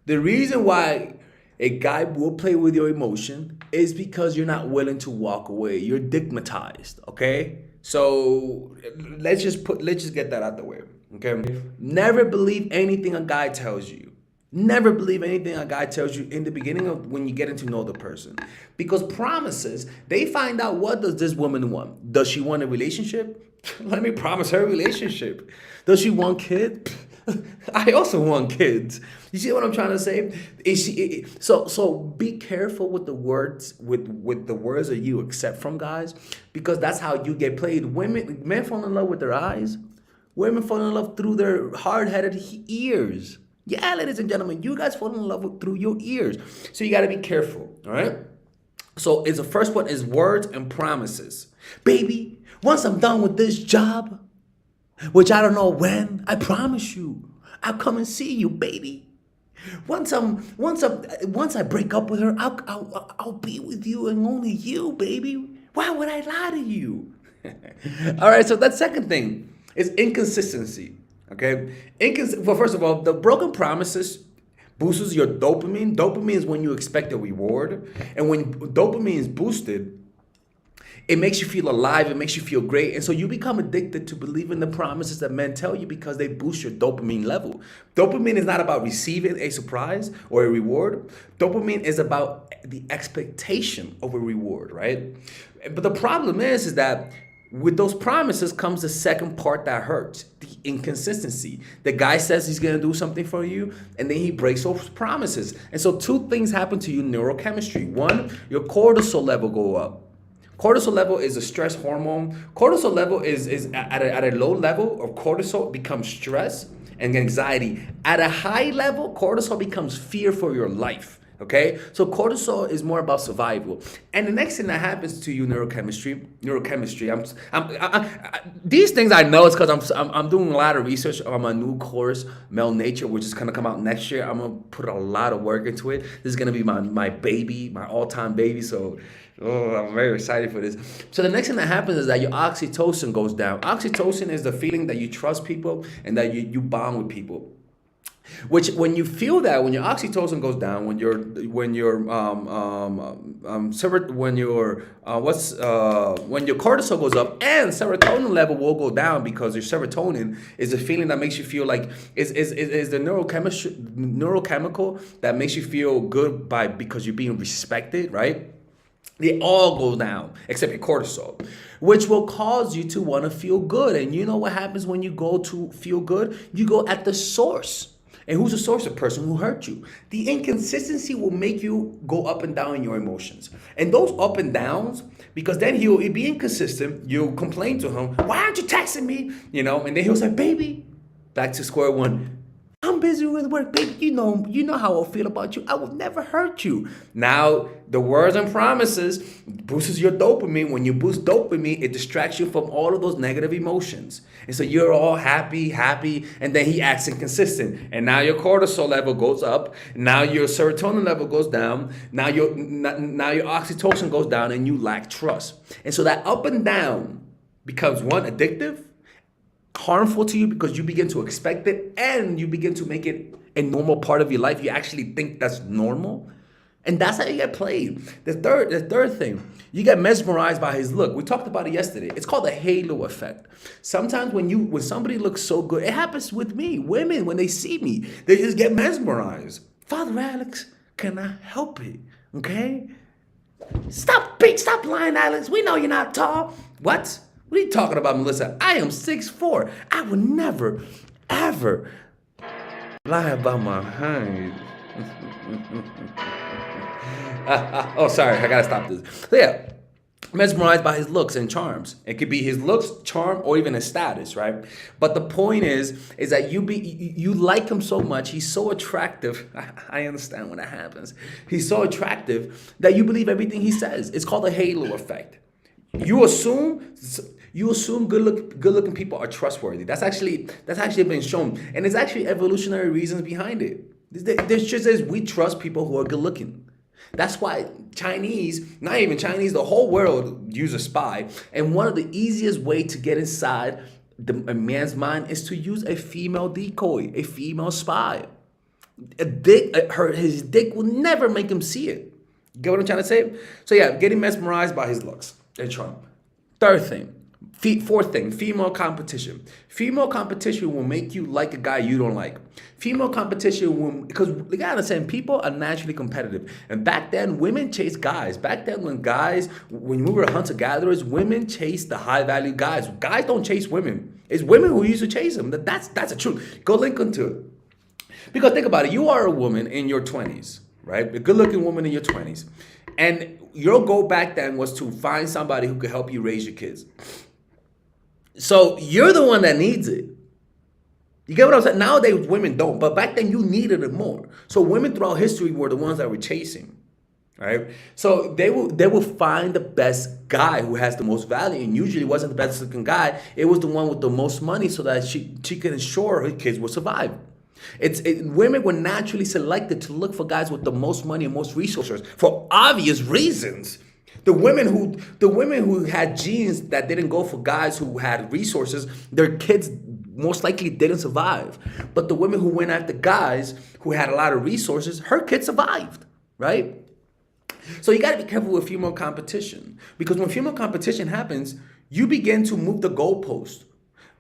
The reason why a guy will play with your emotion is because you're not willing to walk away. You're stigmatized, okay? So let's just get that out the way, okay? Never believe anything a guy tells you. Never believe anything a guy tells you in the beginning of when you getting to know the person. Because promises, they find out, what does this woman want? Does she want a relationship? Let me promise her a relationship. Does she want kids? I also want kids. You see what I'm trying to say? So be careful with the words, with the words that you accept from guys, because that's how you get played. Men fall in love with their eyes. Women fall in love through their hard-headed ears. Yeah, ladies and gentlemen, you guys fall in love through your ears. So you got to be careful, all right? So it's the first one is words and promises. Baby, once I'm done with this job, which I don't know when, I promise you, I'll come and see you, baby. Once I break up with her, I'll be with you and only you, baby. Why would I lie to you? All right, so that second thing is inconsistency. Okay, well, first of all, the broken promises boosts your dopamine. Dopamine is when you expect a reward, and when dopamine is boosted, it makes you feel alive, it makes you feel great. And so you become addicted to believing the promises that men tell you because they boost your dopamine level. Dopamine is not about receiving a surprise or a reward. Dopamine is about the expectation of a reward, right? But the problem is that with those promises comes the second part that hurts, the inconsistency. The guy says he's gonna do something for you, and then he breaks those promises. And so two things happen to you in neurochemistry. One, your cortisol level go up. Cortisol level is a stress hormone. Cortisol level is at a low level of cortisol becomes stress and anxiety. At a high level, cortisol becomes fear for your life. Okay, so cortisol is more about survival. And the next thing that happens to you, neurochemistry. These things I know is because I'm doing a lot of research on my new course, Male Nature, which is gonna come out next year. I'm gonna put a lot of work into it. This is gonna be my baby, my all-time baby. So I'm very excited for this. So the next thing that happens is that your oxytocin goes down. Oxytocin is the feeling that you trust people and that you bond with people. Which, when you feel that, when your oxytocin goes down, when your cortisol goes up, and serotonin level will go down, because your serotonin is a feeling that makes you feel like is the neurochemical that makes you feel good because you're being respected, right? They all go down except your cortisol, which will cause you to want to feel good. And you know what happens when you go to feel good? You go at the source. And who's the source? The person who hurt you. The inconsistency will make you go up and down in your emotions. And those up and downs, because then he'll be inconsistent, you'll complain to him, why aren't you texting me? And then he'll say, baby, back to square one. I'm busy with work, baby. You know how I feel about you. I will never hurt you. Now, the words and promises boosts your dopamine. When you boost dopamine, it distracts you from all of those negative emotions. And so you're all happy, and then he acts inconsistent. And now your cortisol level goes up. Now your serotonin level goes down. Now your oxytocin goes down, and you lack trust. And so that up and down becomes, one, addictive, harmful to you, because you begin to expect it and you begin to make it a normal part of your life. You actually think that's normal, and that's how you get played. The third thing, you get mesmerized by his look. We talked about it yesterday. It's called the halo effect. Sometimes when somebody looks so good, it happens with me. Women, when they see me, they just get mesmerized. Father Alex, can I help it? Okay, stop lying, Alex. We know you're not tall. What? What are you talking about, Melissa? I am 6'4". I would never, ever lie about my height. Oh, sorry. I got to stop this. So yeah, mesmerized by his looks and charms. It could be his looks, charm, or even his status, right? But the point is that you like him so much. He's so attractive. I understand when that happens. He's so attractive that you believe everything he says. It's called the halo effect. You assume good-looking people are trustworthy. That's actually been shown, and there's actually evolutionary reasons behind it. There's just as we trust people who are good-looking. That's why Chinese, not even Chinese, the whole world use a spy, and one of the easiest way to get inside a man's mind is to use a female decoy, a female spy. His dick will never make him see it. Get what I'm trying to say? So yeah, getting mesmerized by his looks and charm. Fourth thing, female competition. Female competition will make you like a guy you don't like. Female competition will, because you gotta understand, people are naturally competitive. And back then, women chased guys. Back then, when we were hunter-gatherers, women chased the high-value guys. Guys don't chase women. It's women who used to chase them. That's the truth. Go link into it. Because think about it, you are a woman in your 20s, right? A good-looking woman in your 20s. And your goal back then was to find somebody who could help you raise your kids. So you're the one that needs it. You get what I'm saying? Nowadays, women don't, but back then you needed it more. So women throughout history were the ones that were chasing, right? So they will find the best guy who has the most value, and usually it wasn't the best looking guy. It was the one with the most money, so that she could ensure her kids would survive. Women were naturally selected to look for guys with the most money and most resources for obvious reasons. The women who had genes that didn't go for guys who had resources, their kids most likely didn't survive. But the women who went after guys who had a lot of resources, her kids survived, right? So you got to be careful with female competition, because when female competition happens, you begin to move the goalpost.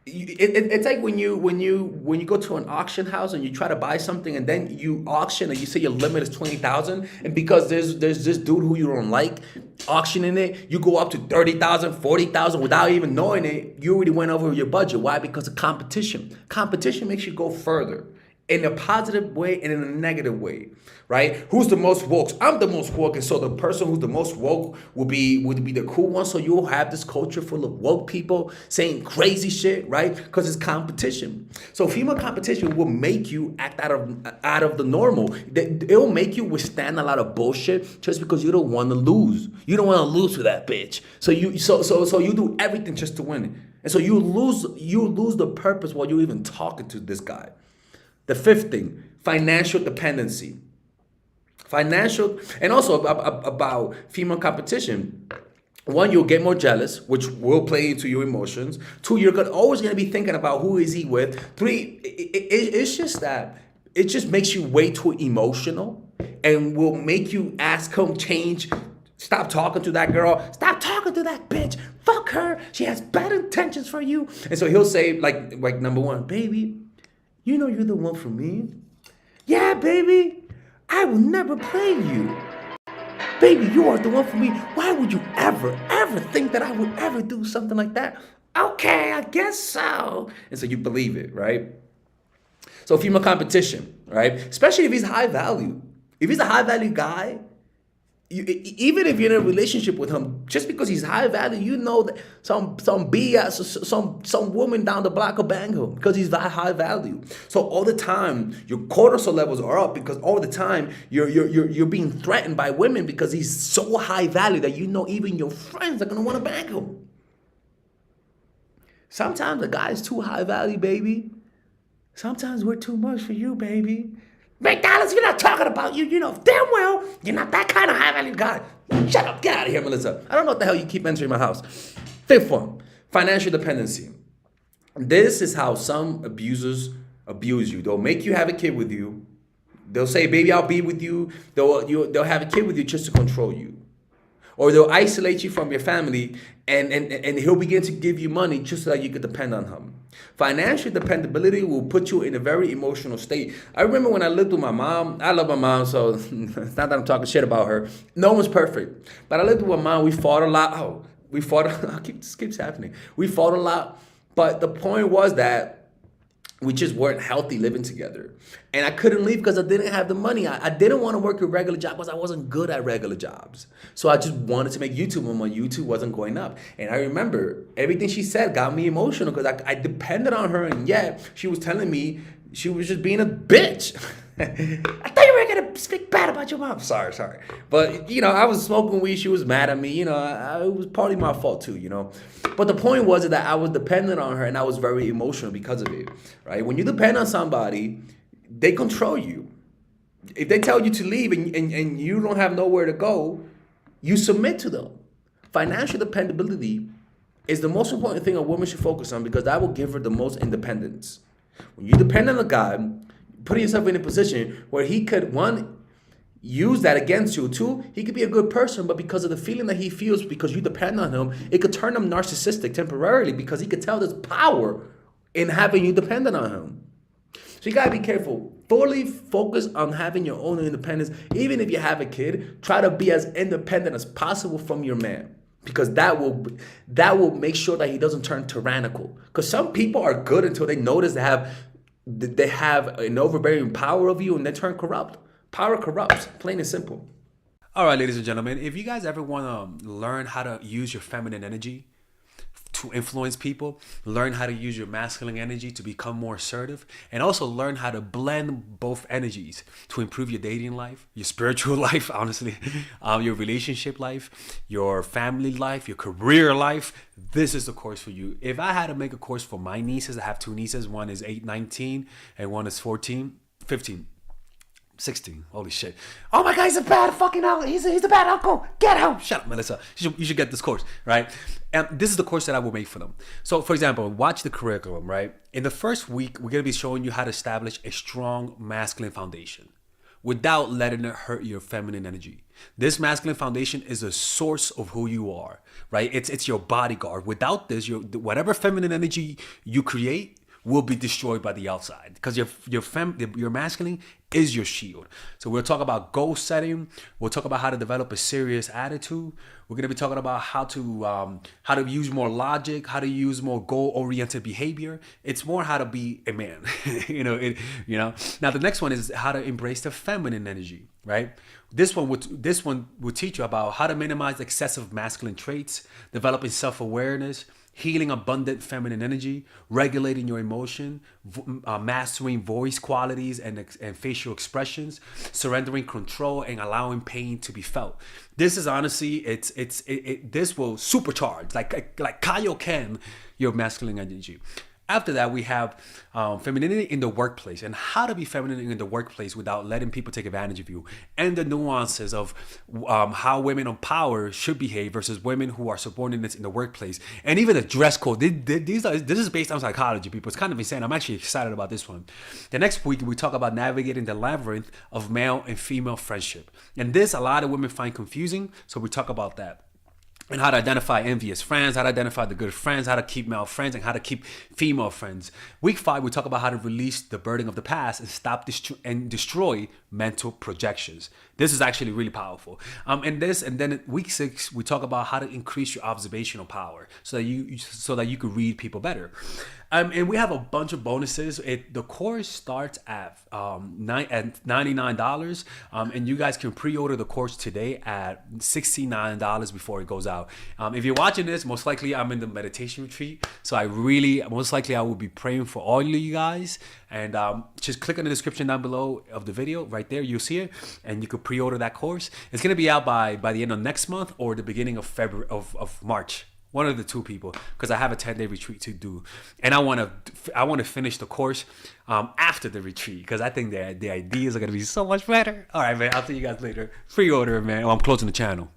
It's like when you go to an auction house and you try to buy something, and then you auction and you say your limit is 20,000, and because there's this dude who you don't like auctioning it, you go up to 30,000, 40,000 without even knowing it. You already went over your budget. Why? Because of competition. Competition makes you go further, in a positive way and in a negative way, right? Who's the most woke? I'm the most woke, and so the person who's the most woke would be the cool one. So you'll have this culture full of woke people saying crazy shit, right? Because it's competition. So female competition will make you act out of the normal. It'll make you withstand a lot of bullshit just because you don't want to lose. You don't want to lose to that bitch. So you do everything just to win it, and so you lose the purpose while you're even talking to this guy. The fifth thing, financial dependency. Financial, and also about female competition. One, you'll get more jealous, which will play into your emotions. Two, you're always going to be thinking about who is he with. Three, it's just that it just makes you way too emotional, and will make you ask him change. Stop talking to that girl. Stop talking to that bitch. Fuck her. She has bad intentions for you. And so he'll say, like number one, baby, you know you're the one for me. Yeah, baby, I will never play you. Baby, you are the one for me. Why would you ever think that I would ever do something like that? Okay, I guess so. And so you believe it, right? So female competition, right? Especially if he's high value. If he's a high value guy, even if you're in a relationship with him, just because he's high value, you know that some BS, some woman down the block will bang him because he's that high value. So all the time your cortisol levels are up, because all the time you're being threatened by women because he's so high value that you know even your friends are gonna want to bang him. Sometimes a guy's too high value, baby. Sometimes we're too much for you, baby. McDonald's, we're not talking about you. You know damn well you're not that kind of high-value guy. Shut up. Get out of here, Melissa. I don't know what the hell you keep entering my house. Fifth one, financial dependency. This is how some abusers abuse you. They'll make you have a kid with you. They'll say, baby, I'll be with you. They'll have a kid with you just to control you. Or they'll isolate you from your family, and he'll begin to give you money just so that you could depend on him. Financial dependability will put you in a very emotional state. I remember when I lived with my mom. I love my mom, so it's not that I'm talking shit about her. No one's perfect. But I lived with my mom. We fought a lot. This keeps happening. We fought a lot. But the point was that we just weren't healthy living together. And I couldn't leave because I didn't have the money. I didn't want to work a regular job because I wasn't good at regular jobs. So I just wanted to make YouTube when my YouTube wasn't going up. And I remember everything she said got me emotional because I depended on her. And yet she was telling me she was just being a bitch. I thought you were going to speak bad about your mom. Sorry. But, I was smoking weed. She was mad at me. It was partly my fault too, But the point was that I was dependent on her, and I was very emotional because of it, right? When you depend on somebody, they control you. If they tell you to leave and you don't have nowhere to go, you submit to them. Financial dependability is the most important thing a woman should focus on, because that will give her the most independence. When you depend on a guy, putting yourself in a position where he could, one, use that against you. Two, he could be a good person, but because of the feeling that he feels because you depend on him, it could turn him narcissistic temporarily because he could tell there's power in having you dependent on him. So you gotta be careful. Fully focus on having your own independence. Even if you have a kid, try to be as independent as possible from your man, because that will make sure that he doesn't turn tyrannical. Because some people are good until they notice they have an overbearing power of you, and they turn corrupt. Power corrupts, plain and simple. All right, ladies and gentlemen, if you guys ever want to learn how to use your feminine energy to influence people, learn how to use your masculine energy to become more assertive, and also learn how to blend both energies to improve your dating life, your spiritual life, honestly, your relationship life, your family life, your career life, this is the course for you. If I had to make a course for my nieces, I have two nieces, one is 19 and one is 15. 16. Holy shit. Oh my God, he's a bad fucking uncle. He's a bad uncle. Get him. Shut up, Melissa. You should get this course, right? And this is the course that I will make for them. So, for example, watch the curriculum, right? In the first week, we're going to be showing you how to establish a strong masculine foundation without letting it hurt your feminine energy. This masculine foundation is a source of who you are, right? It's your bodyguard. Without this, whatever feminine energy you create will be destroyed by the outside, because your masculine is your shield. So we'll talk about goal setting. We'll talk about how to develop a serious attitude. We're gonna be talking about how to use more logic, how to use more goal-oriented behavior. It's more how to be a man, Now the next one is how to embrace the feminine energy, right? This one will teach you about how to minimize excessive masculine traits, developing self-awareness, healing abundant feminine energy, regulating your emotion, mastering voice qualities and facial expressions, surrendering control, and allowing pain to be felt. This is honestly, this will supercharge, like Kaioken, your masculine energy. After that, we have femininity in the workplace, and how to be feminine in the workplace without letting people take advantage of you, and the nuances of how women on power should behave versus women who are subordinates in the workplace, and even the dress code. This is based on psychology, people. It's kind of insane. I'm actually excited about this one. The next week, we talk about navigating the labyrinth of male and female friendship, and this a lot of women find confusing, so we talk about that. And how to identify envious friends, how to identify the good friends, how to keep male friends, and how to keep female friends. Week 5, we talk about how to release the burden of the past and stop and destroy mental projections. This is actually really powerful. And then week 6, we talk about how to increase your observational power so that you could read people better. And we have a bunch of bonuses. The course starts at $99, and you guys can pre-order the course today at $69 before it goes out. If you're watching this, most likely I'm in the meditation retreat, so I will be praying for all of you guys. And just click on the description down below of the video. Right there, you'll see it, and you could pre-order that course. It's gonna be out by the end of next month or the beginning of February of March. One of the two, people, because I have a 10-day retreat to do, and I want to finish the course after the retreat, because I think the ideas are gonna be so much better. All right, man. I'll see you guys later. Pre-order, man. I'm closing the channel.